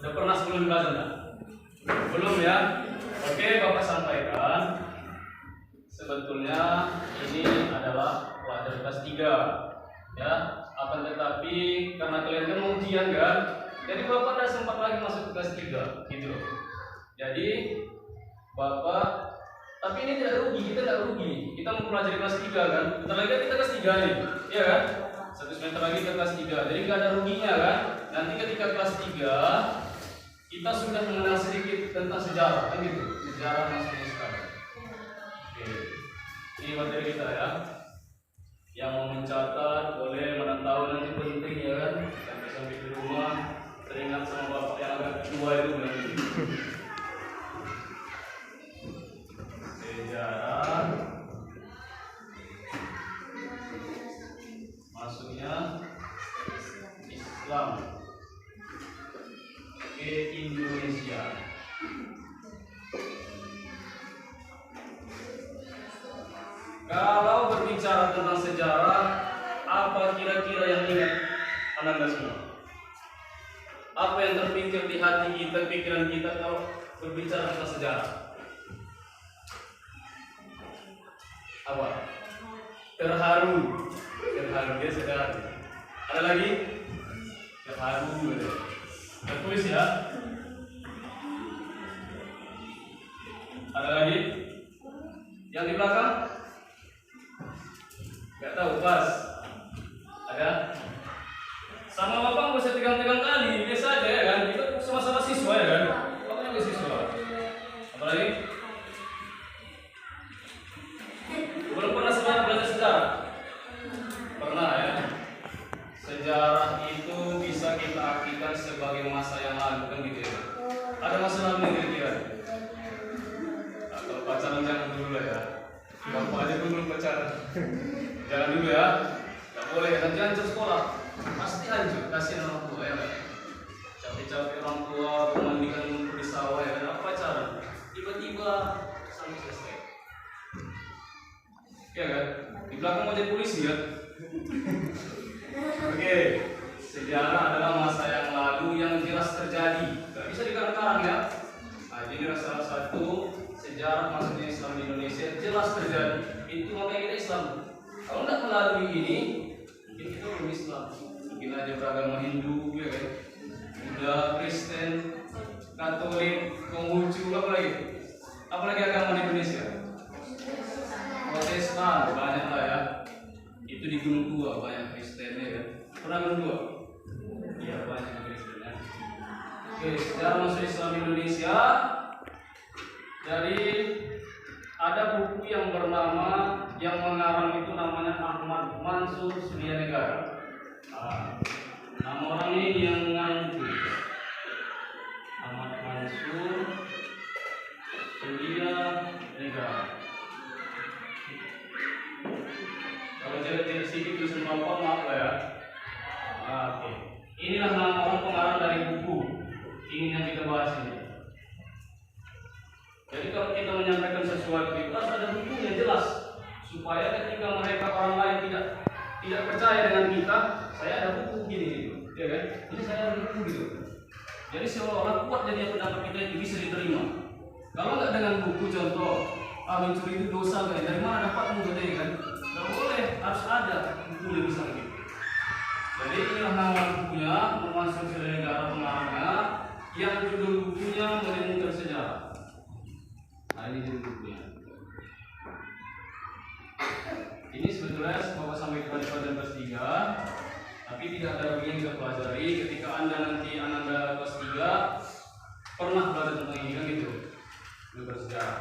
Udah pernah sebelum belajar enggak? Belum ya? Oke, Bapak sampaikan. Sebetulnya ini adalah pelajaran kelas 3. Ya, akan tetapi karena kalian kan mau ujian kan? Jadi Bapak tidak sempat lagi masuk ke kelas 3 gitu loh. Jadi Bapak, tapi ini tidak rugi, kita tidak rugi. Kita mempelajari kelas 3 kan? Bentar lagi kita kelas 3 nih, iya kan? 1 semester lagi kita kelas 3, jadi nggak ada ruginya kan? Nanti ketika kelas 3 kita sudah mengenal sedikit tentang sejarah, kan gitu? Sejarah maksudnya sekarang. Oke, ini materi kita ya. Yang mau mencatat boleh, mana tahu nanti penting ya kan? Sampai di rumah teringat sama bapak yang agak tua itu bilang gitu. Sejarah masuknya Islam ke Indonesia. Kalau berbicara tentang sejarah, apa kira-kira yang ingat Anda semua? Apa yang terpikir di hati kita, pikiran kita kalau berbicara tentang sejarah? Apa? Terharu. Terharu, dia sejarah. Ada lagi? Terharu. Kita tulis ya. Ada lagi? Yang di belakang? Gak tahu, pas. Ada? Sama bapak nggak usah tegang-tegang kali, biasa aja ya kan? Kita sama-sama siswa ya kan? Bapak juga siswa. Apa lagi? Belum pernah sebenarnya belajar sejarah? Pernah ya? Sejarah itu bisa kita artikan sebagai masa yang lalu kan gitu ya? Ada masa lalu yang kira-kira? Nah, kalau pacaran jangan dulu lah ya. Bapak aja pun belum pacaran. Jangan dulu ya. Gak boleh, nanti hancur sekolah. Pasti hancur, kasihan orang tua ya kan? Capek-capek orang tua, pemandikan lumpur di sawah ya kan? Apa pacaran? Tiba-tiba sampai selesai. Ya kan? Di belakang mau jadi polisi kan? Oke, sejarah adalah masa yang lalu yang jelas terjadi. Gak bisa dikarang-karang ya. Nah, jadi salah satu sejarah masuknya Islam di Indonesia jelas terjadi. Itu makanya kita Islam. Kalau tidak melalui ini, mungkin kita belum Islam. Mungkin aja beragama Hindu, ya kan? Buddha, Kristen, Katolik, Konghucu, apa lagi? Apalagi agama di Indonesia? Protestan, banyak lah ya. Itu di Gunung Tua banyak Kristennya ya. Pernah Gunung Tua? Iya, banyak Kristennya. Oke, sejarah masuk Islam di Indonesia. Jadi ada buku yang bernama, yang mengarang itu namanya Ahmad Mansur Suryanegara. Nama orang ini yang mengarang buku. Ahmad Mansur Suryanegara. Kalau jelek-jelek sedikit tulisan bapak maaf lah ya. Oke. Inilah nama orang pengarang dari buku ini yang kita bahas ini. Jadi kalau kita menyampaikan sesuatu itu harus ada bukunya jelas, supaya ketika mereka orang lain tidak percaya dengan kita, saya ada buku gini gitu, ya kan? Ini saya ada buku gitu. Jadi seolah-olah kuat jadi pendapat kita itu bisa diterima. Kalau nggak dengan buku, contoh, mencuri itu dosa kan? Dari mana dapatmu gede kan? Nggak boleh, harus ada buku yang bisa gitu. Jadi inilah nama bukunya, Mansur Suryanegara pengarangnya, yang judul bukunya Merenungkan Sejarah. Nah, ini judul bukunya. Ini sebetulnya Bapak sampai kepada pelajaran kelas 3, tapi tidak ada lagi yang kita pelajari ketika Anda kelas 3 pernah belajar tentang ini kan gitu. Bersejarah.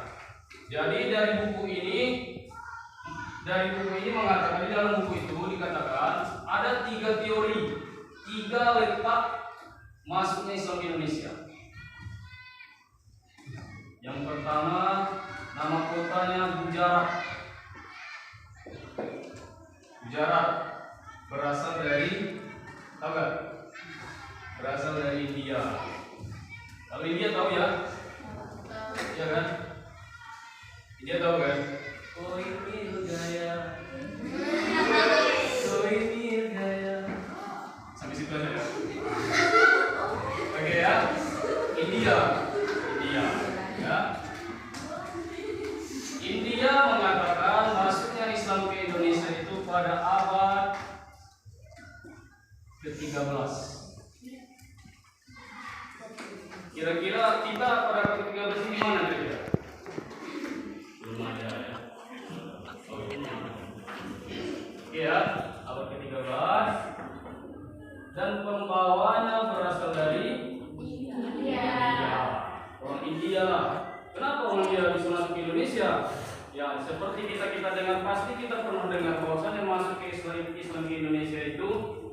Jadi dari buku ini mengatakan, di dalam buku itu dikatakan ada 3 teori, 3 letak masuknya Islam di Indonesia. Yang pertama, nama kotanya Gujarat. Gujarat berasal dari, tahu nggak? Berasal dari India. Kalau India tahu ya? Iya kan? India tahu kan? Koi mil gaya. Koi mil gaya. Sampai situ aja ya. Oke ya. India. India, ya. India mengatakan masuknya Islam ke Indonesia itu pada abad ke-13. Kira-kira kita pada abad ke-13 ini mana kira-kira? Belum ada ya. Oh, ya, abad ke-13 dan pembawanya berasal dari India. Orang India lah. Kenapa orang India bisa masuk ke Indonesia? Ya, seperti kita dengar, pasti kita pernah dengar bahwasanya masuk ke Islam ke Indonesia itu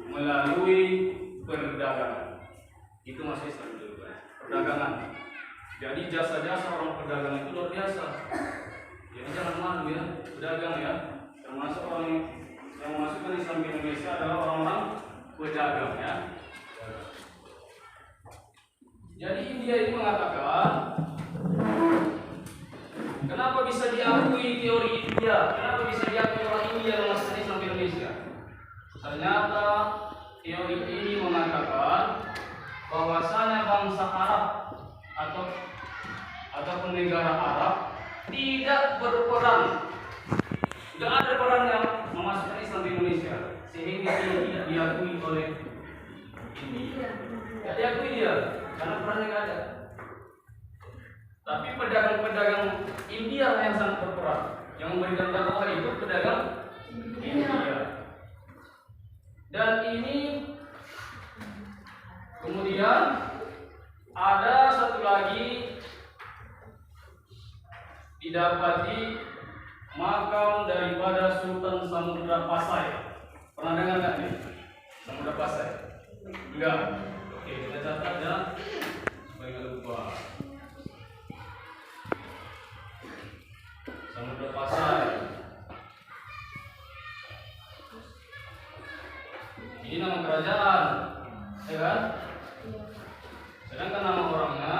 melalui perdagangan. Itu masih Islam dulu, perdagangan. Jadi jasa-jasa orang pedagang itu luar biasa. Jadi jangan malu ya, pedagang ya. Termasuk orang yang masuk ke Islam ke Indonesia adalah orang-orang pedagang ya. Jadi India itu mengatakan, kenapa bisa diakui teori India? Kenapa bisa diakui orang India yang masuk Islam ke Indonesia? Ternyata teori ini mengatakan bahwasanya bangsa Arab ataupun negara Arab tidak berperan, tidak ada peran yang memasukkan Islam di Indonesia, sehingga ini tidak diakui oleh India. Tidak diakui dia, karena perannya tidak ada. Tapi pedagang-pedagang India yang sangat berperan, yang memberikan dakwah itu pedagang India. Dan ini kemudian ada satu lagi didapati makam daripada Sultan Samudra Pasai. Pernah dengar nggak nih? Samudra Pasai? Enggak. Oke, kita catat ya supaya nggak lupa. Samudra Pasai. Ini nama kerajaan, ya kan? Sedangkan nama orangnya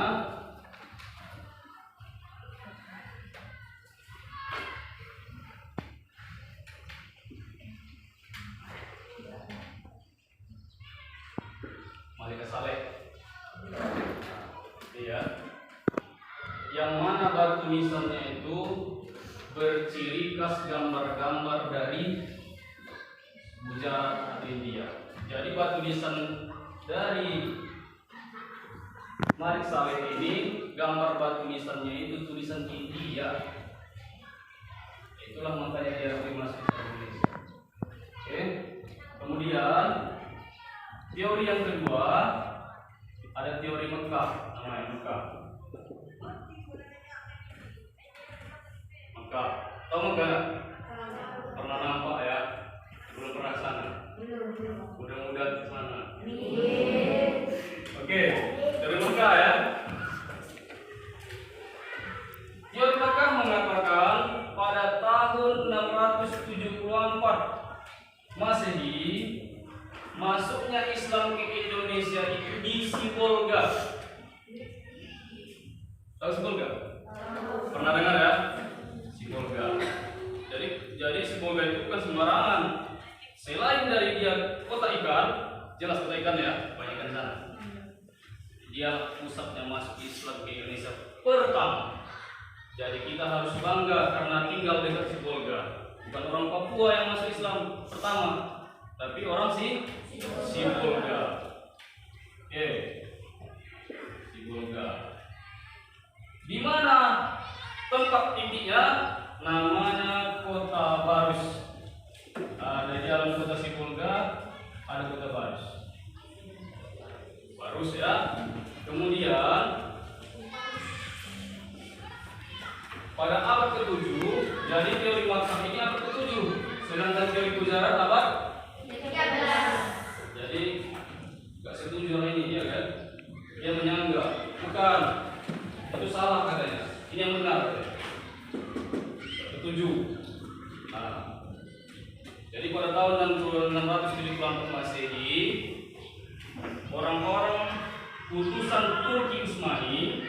Malika Saleh. Iya. Yang mana batu nisannya itu berciri khas gambar-gambar dari Gujarat atau India. Jadi batu nisan dari Malik Saleh ini, gambar batu nisannya itu tulisan India. Itulah makanya dia masuk ke Indonesia. Oke. Kemudian teori yang kedua, ada teori Mekah, namanya Mekah. Mekah, tahu Mekah? Pernah nampak ya? Belum pernah sana? Mudah-mudahan ke sana. Oke, dari Mekah ya. Teori Mekah mengatakan pada tahun 674 Masehi masuknya Islam ke Indonesia itu di Sibolga. Tahu Sibolga? Pernah dengar ya? Sibolga. Jadi Sibolga itu bukan sembarangan. Selain dari dia kota ikan, jelas kota ikan ya, banyak ikan sana. Dia pusatnya masuk Islam ke Indonesia pertama. Jadi kita harus bangga karena tinggal dekat Sibolga. Bukan orang Papua yang masuk Islam pertama, tapi orang Sibolga. Oke, Sibolga. Di mana tempat titiknya? Namanya Kota Barus. Dari dalam kota Sibolga ada Kota Barus. Barus ya. Kemudian pada abad ke-7, jadi teori Mekah ini abad ke-7, sedangkan teori Gujarat abad 13. Jadi gak setuju dengan ini, ya kan? Dia menyanggah, bukan, itu salah katanya. Ini yang benar. Ke-7. Nah, jadi pada tahun 674 Masehi, orang-orang utusan Turki Utsmani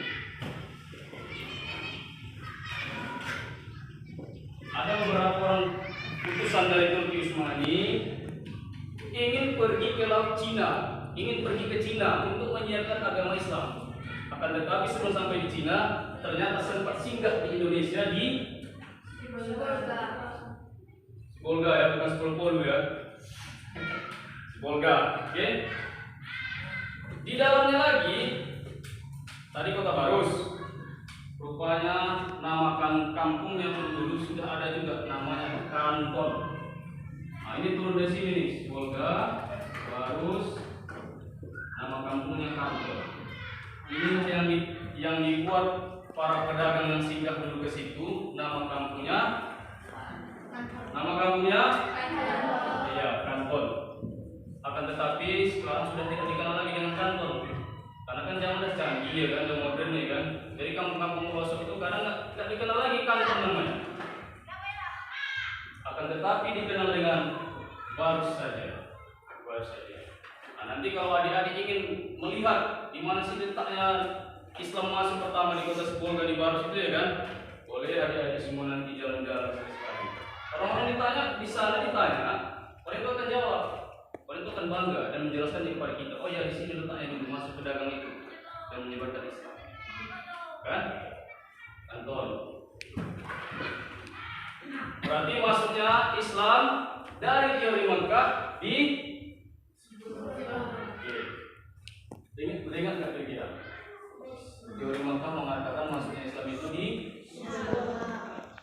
ada beberapa orang utusan dari Turki Utsmani ingin pergi ke Laut Cina, ingin pergi ke Cina untuk menyiarkan agama Islam. Akan tetapi sebelum sampai di Cina, ternyata sempat singgah di Indonesia di Volga ya, bukan Sepuluh ya. Volga, oke. Di dalamnya lagi, tadi Kota Barus. Rupanya nama kampung yang dulu sudah ada juga, namanya Kanton. Nah ini turun dari sini nih, Volga, Barus, nama kampungnya Kanton. Ini yang dibuat para pedagang yang singgah dulu ke situ, nama kampungnya, iya Kanton. Akan tetapi sekarang sudah tidak dikenal lagi dengan Kanton, karena kan zaman udah canggih ya kan, udah modern ya kan. Jadi kampung-kampung pelosok itu kadang nggak dikenal lagi Kanton namanya. Akan tetapi dikenal dengan Barus saja. Nah, nanti kalau adik-adik ingin melihat di mana sih letaknya Islam masuk pertama di kota Sepulga di Barus itu ya kan, boleh adik-adik semua nanti jalan-jalan sekali. Orang-orang ditanya di sana ditanya, mereka akan jawab, mereka akan bangga dan menjelaskan kepada kita. Oh ya di sini letaknya dulu masuk pedagang itu dan menyebarkan Islam, kan? Kanton. Berarti masuknya Islam dari teori Mekah di ingat nggak kira-kira? Teori Mekah mengatakan masuknya Islam itu di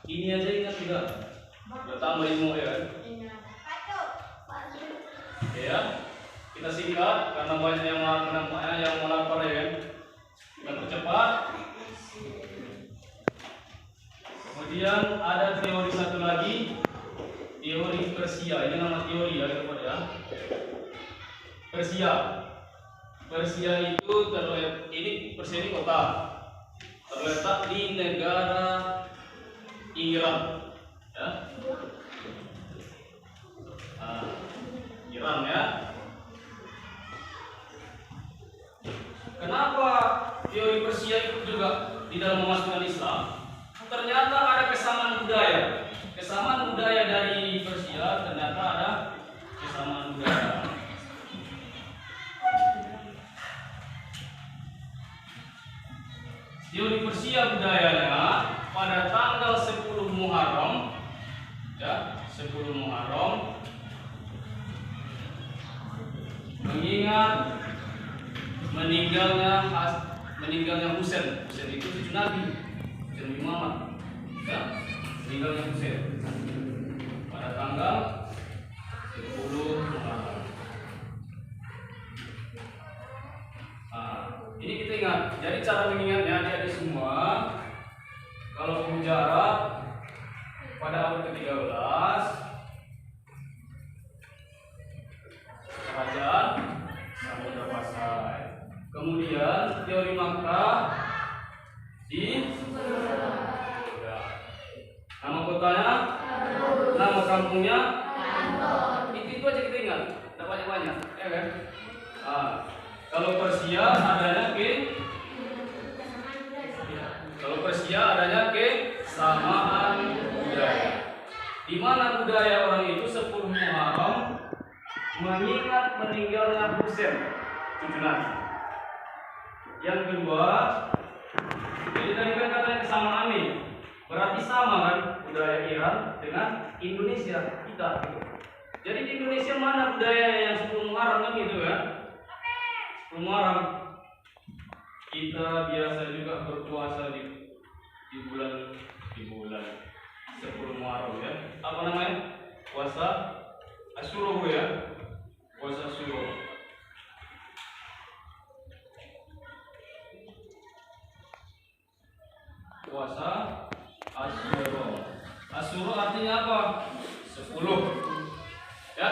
ini aja ingat juga. Udah tambah ilmu ya kan? Ya, kita singkat karena banyak yang menampaknya yang melapar ya kan? Kita percepat. Kemudian ada teori satu lagi, teori Persia. Ini nama teori ya kepada Persia. Persia itu terletak, ini Persia ini kota, terletak di negara Iran, ya. Iran ya. Kenapa teori Persia itu juga di dalam memasukkan Islam? Ternyata ada kesamaan budaya. Kesamaan budaya dari Persia ternyata ada kesamaan budaya. Teori Persia budayanya pada tanggal 10 Muharram, ya, 10 Muharram, mengingat meninggalnya Husain. Husain itu cucu Nabi, Husain bin Muhammad, ya, meninggalnya Husain pada tanggal 10 Muharram. Ini kita ingat. Jadi cara mengingatnya adik-adik semua, kalau mujarab pada abad ke-13 kerajaan Samudra Pasai. Kemudian teori Makkah di nama kotanya, nama kampungnya, itu aja kita ingat. Tidak banyak-banyak, ya kan? Kalau Persia adanya kesamaan budaya. Di mana budaya orang itu 10 Muharram mengingat meninggalnya Husain, cucu Nabi. Yang kedua, jadi tadi kan katanya kesamaan nih, berarti sama kan budaya Iran dengan Indonesia kita. Jadi di Indonesia mana budaya yang 10 Muharram kan gitu kan? Muharram kita biasa juga berpuasa di bulan 10 Muharram ya. Apa namanya? Puasa Asyura ya. Puasa Asyura. Puasa Asyura. Asyura artinya apa? 10. Ya.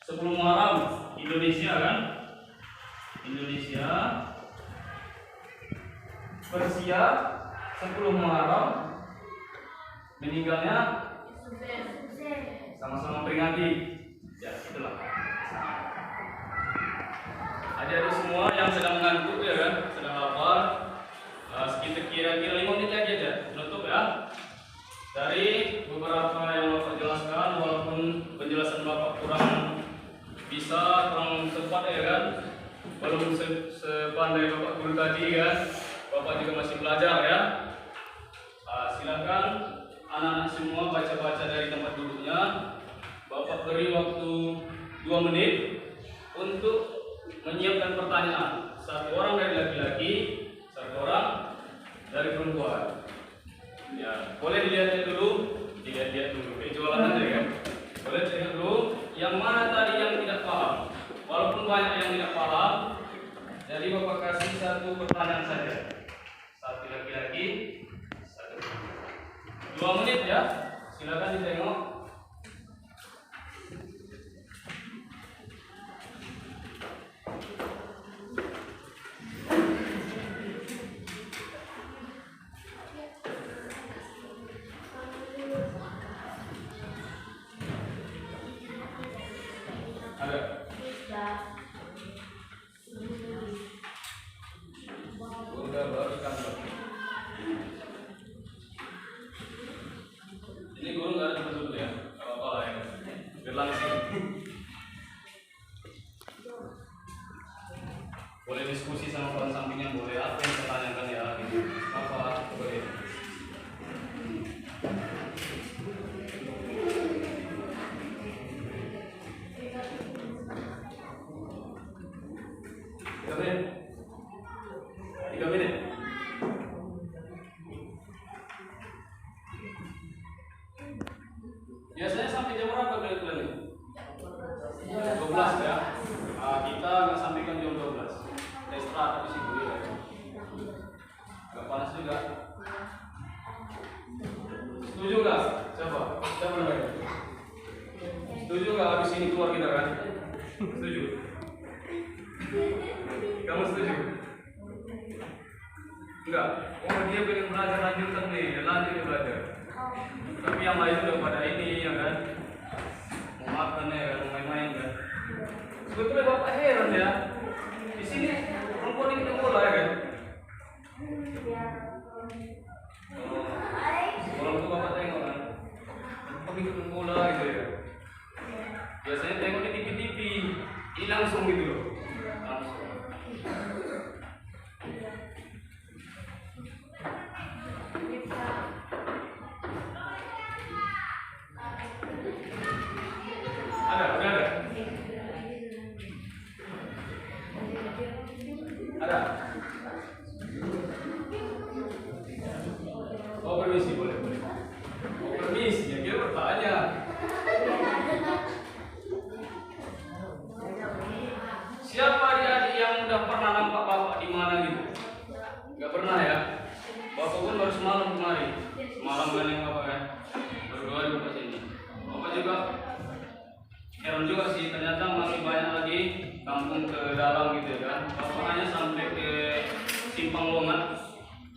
10 Muharram Indonesia kan? Indonesia. Persia 10 Muharram meninggalnya sama-sama peringati. Ya, itulah. Adik-adik semua yang sedang mengantuk ya kan, sedang lapar. Sekitar kira-kira 5 menit lagi aja menutup ya. Dari beberapa yang Bapak jelaskan, walaupun penjelasan Bapak kurang tepat ya kan, belum sebaik jawaban dari Bapak Guru tadi kan. Bapak juga masih belajar ya. Silakan anak-anak semua baca-baca dari tempat duduknya. Bapak beri waktu 2 menit untuk menyiapkan pertanyaan. 1 orang dari laki-laki, 1 orang dari perempuan. Ya, boleh dilihat dulu, jualan aja kan. Boleh lihat dulu yang mana tadi yang tidak paham. Walaupun banyak yang tidak paham, jadi Bapak kasih 1 pertanyaan saja. 1 laki-laki, 1 perempuan. 2 menit ya. Silakan ditengok. Ini guru nggak ada tempat duduk ya, nggak apa-apa lah ya, biar langsung. Boleh diskusi sama kawan sampingnya, boleh apa yang saya tanyakan ya, gitu. Apa boleh. Tiga menit. Biasanya sampai jam berapa kalian? 12 ya. Kita nggak sampaikan jam 12. Istirahat habis itu ya. Nggak panas juga. Setuju nggak? Coba namanya. Setuju nggak habis ini keluar kita kan? Setuju. Kamu setuju? Enggak. Oh dia pengen belajar lanjutan nih, lanjut belajar. Tapi yang lain udah pada ini ya kan, mau makan ya kan, mau main-main kan. Sebetulnya Bapak heran ya, di sini perempuan ini bola ya kan. Orang tuh Bapak tengok kan, perempuan ikut bola gitu ya. Biasanya tengok di TV, ini langsung gitu loh, langsung. Ada? Oh permisi, boleh. Oh permisi, ya kira bertanya. Siapa adik-adik yang udah pernah nampak Bapak di mana gitu? Gak pernah ya? Bapak pun baru semalam kemari. Semalam gandeng Bapak kan? Berdua di Bapak sini. Bapak juga heran juga sih, ternyata masih banyak lagi kampung ke dalam gitu ya kan. Bapak hanya sampai ke Simpang Longan.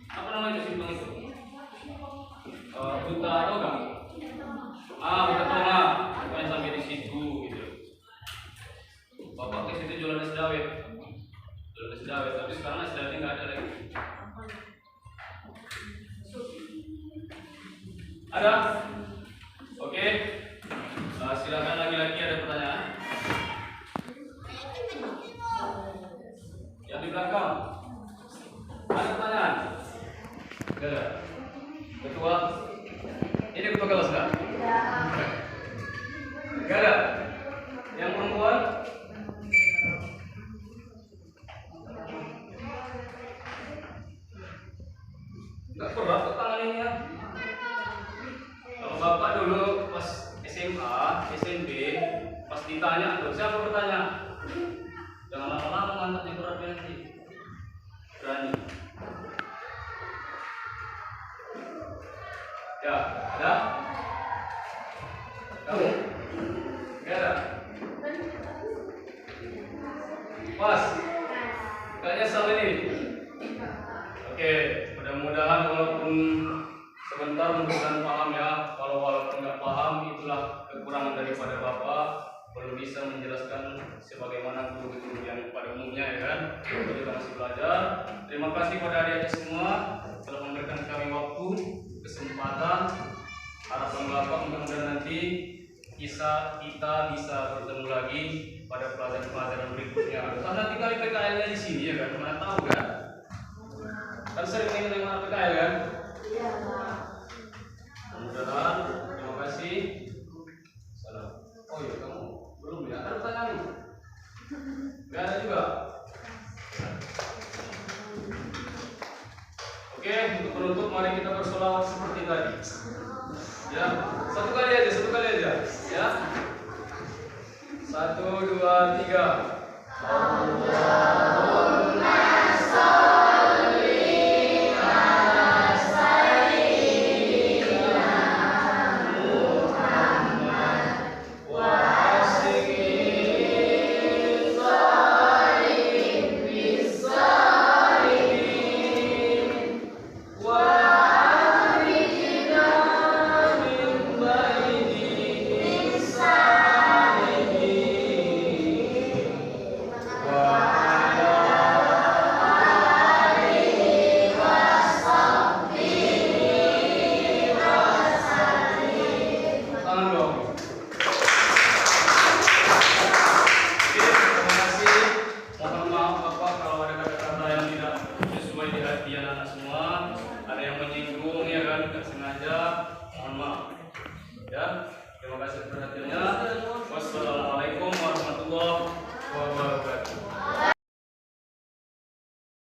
Apa namanya simpang itu? Buta atau kamu? Buta Toma. Pokoknya sampai di situ gitu. Bapak ke situ jualan nasi dawet. Tapi sekarang nasi dawetnya nggak ada lagi. Ada? Oke. Silakan lagi-lagi ada pertanyaan. Yang di belakang ada pertanyaan? Tidak ada. Ketua, ini ketua kelas nggak? Nggak ada. Yang perempuan? Nggak berat kok tangan ini ya. Kalau Bapak dulu pas SMA, SMP, pas ditanya tuh, siapa bertanya? Jangan lama-lama mantapnya berat nanti. Berani. Ya, ada? Kamu? Gak ada? Pas? Gak nyesel ini? Oke, mudah-mudahan walaupun sebentar mudah-mudahan paham ya. Walaupun nggak paham, itulah kekurangan daripada Bapak, belum bisa menjelaskan sebagaimana guru-guru yang pada umumnya ya kan. Kita juga masih belajar. Terima kasih pada adik-adik semua telah memberikan kami waktu, kesempatan. Harapan Bapak mudah-mudahan nanti kita bisa bertemu lagi pada pelajaran-pelajaran berikutnya. Kan nanti kali PKL-nya di sini ya kan, mana tahu kan? Kan sering nih mana PKL kan? Iya. Mudah-mudahan. Terima kasih. Salam. Oh iya kamu belum ya? Ada pertanyaan? Gak ada juga. Oke, untuk penutup mari kita bersolawat seperti tadi. Ya, satu kali aja, ya. 1, 2, 3.